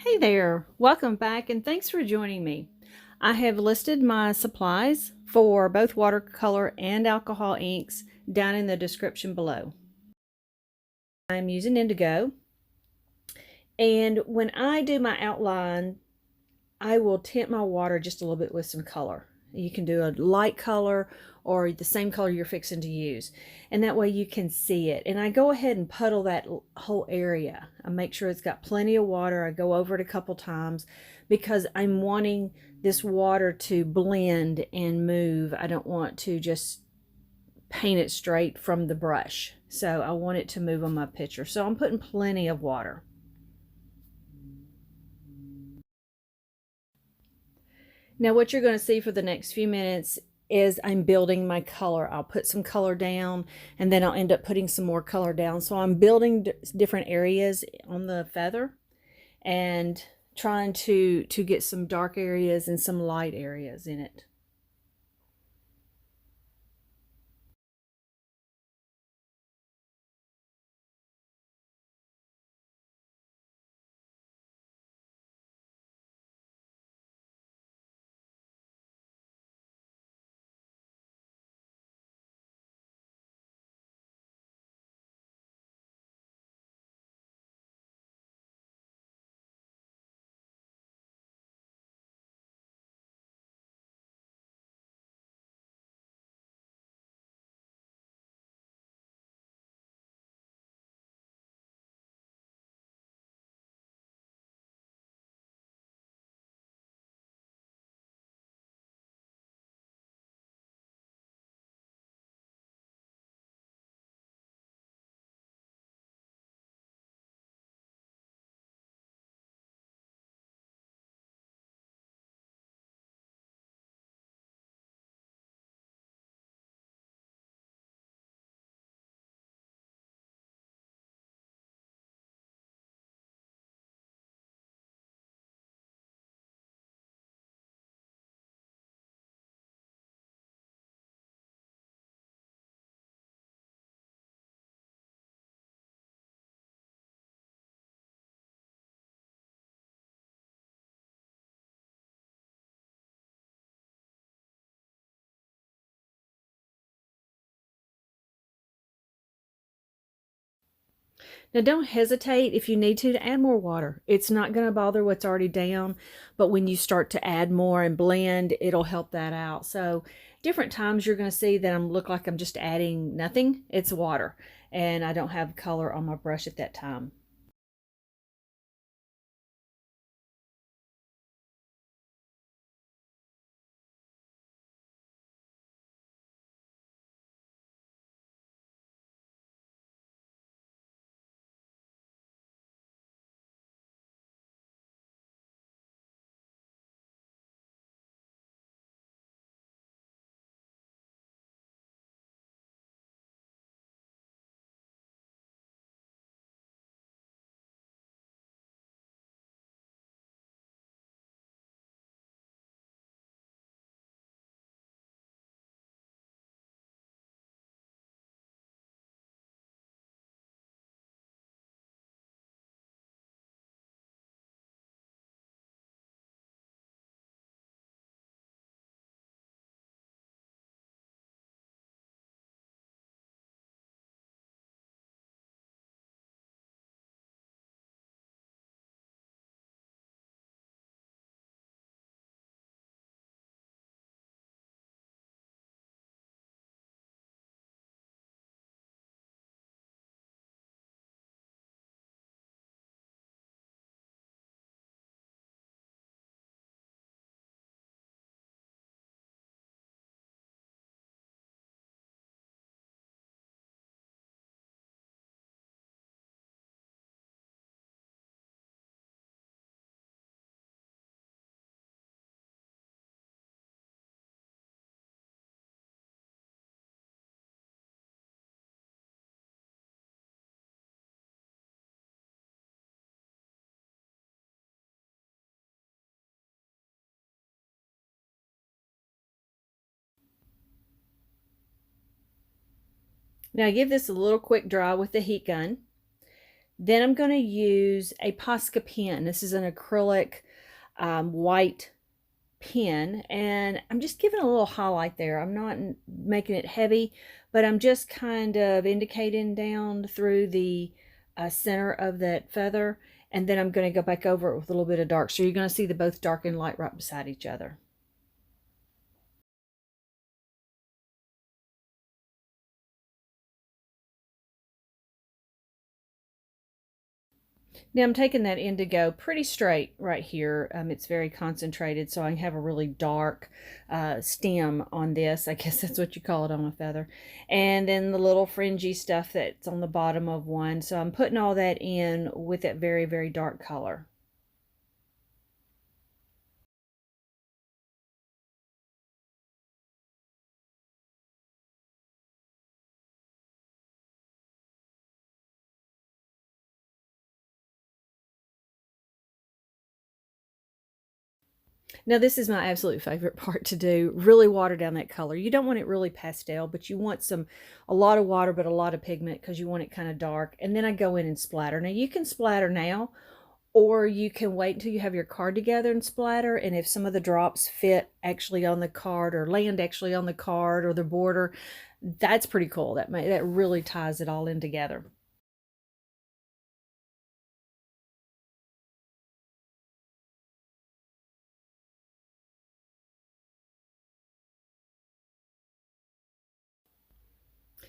Hey there, welcome back and thanks for joining me. I have listed my supplies for both watercolor and alcohol inks down in the description below. I'm using Indigo, and when I do my outline, I will tint my water just a little bit with some color. You can do a light color or the same color you're fixing to use, and that way you can see it. And I go ahead and puddle that whole area. I make sure it's got plenty of water. I go over it a couple times because I'm wanting this water to blend and move. I don't want to just paint it straight from the brush, so I want it to move on my picture. So I'm putting plenty of water. Now what you're going to see for the next few minutes is I'm building my color. I'll put some color down and then I'll end up putting some more color down. So I'm building different areas on the feather and trying to get some dark areas and some light areas in it. Now don't hesitate if you need to add more water. It's not going to bother what's already down, but when you start to add more and blend, it'll help that out. So different times you're going to see that look like I'm just adding nothing. It's water and I don't have color on my brush at that time. Now give this a little quick dry with the heat gun. Then I'm going to use a Posca pen. This is an acrylic white pen, and I'm just giving a little highlight there. I'm not making it heavy, but I'm just kind of indicating down through the center of that feather, and then I'm going to go back over it with a little bit of dark. So you're going to see the both dark and light right beside each other. Now I'm taking that indigo pretty straight right here. It's very concentrated, so I have a really dark stem on this. I guess that's what you call it on a feather. And then the little fringy stuff that's on the bottom of one. So I'm putting all that in with that very, very dark color. Now this is my absolute favorite part to do, really water down that color. You don't want it really pastel, but you want a lot of water, but a lot of pigment because you want it kind of dark. And then I go in and splatter. Now you can splatter now, or you can wait until you have your card together and splatter. And if some of the drops fit actually on the card or land actually on the card or the border, that's pretty cool. That really ties it all in together.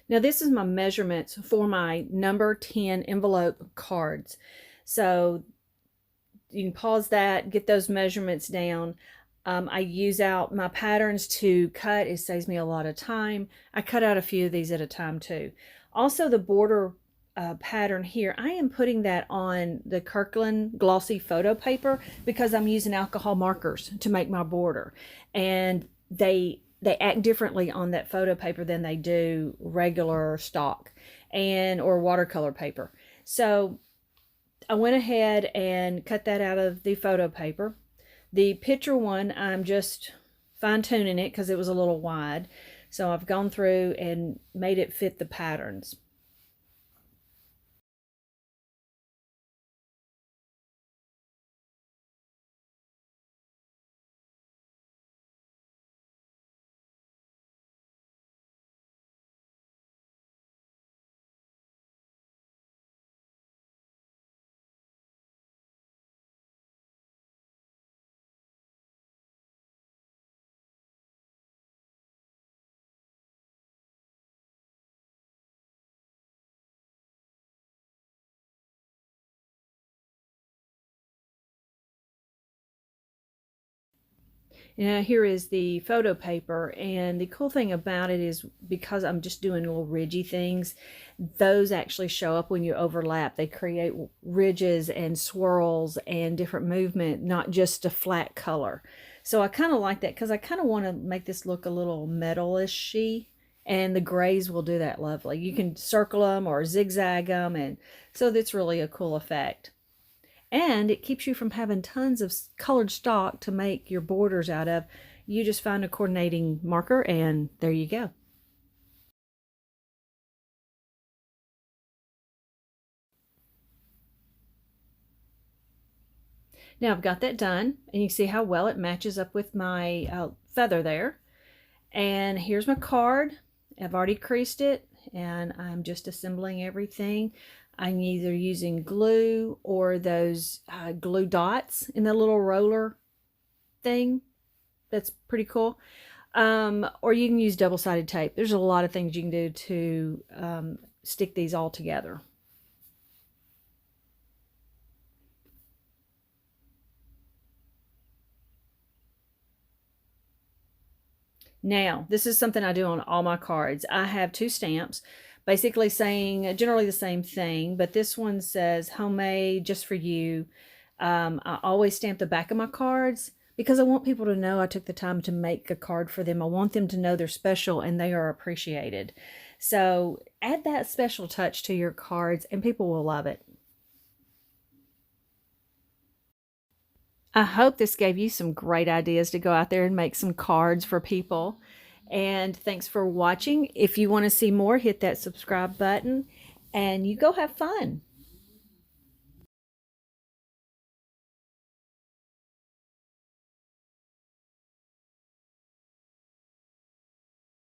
Now this is my measurements for my number 10 envelope cards. So you can pause that, get those measurements down. I use out my patterns to cut. It saves me a lot of time. I cut out a few of these at a time too. Also the border pattern here, I am putting that on the Kirkland glossy photo paper because I'm using alcohol markers to make my border. And they act differently on that photo paper than they do regular stock or watercolor paper. So I went ahead and cut that out of the photo paper. The picture one, I'm just fine-tuning it because it was a little wide. So I've gone through and made it fit the patterns. Now here is the photo paper, and the cool thing about it is because I'm just doing little ridgy things, those actually show up when you overlap. They create ridges and swirls and different movement, not just a flat color. So I kind of like that because I kind of want to make this look a little metalish-y, and the grays will do that lovely. You can circle them or zigzag them, and so that's really a cool effect. And it keeps you from having tons of colored stock to make your borders out of. You just find a coordinating marker and there you go. Now I've got that done, and you see how well it matches up with my feather there. And here's my card. I've already creased it, and I'm just assembling everything. I'm either using glue or those glue dots in the little roller thing. That's pretty cool. Or you can use double-sided tape. There's a lot of things you can do to stick these all together. Now, this is something I do on all my cards. I have two stamps basically saying generally the same thing, but this one says homemade just for you. I always stamp the back of my cards because I want people to know I took the time to make a card for them. I want them to know they're special and they are appreciated. So add that special touch to your cards and people will love it. I hope this gave you some great ideas to go out there and make some cards for people. And thanks for watching. If you want to see more, hit that subscribe button and you go have fun.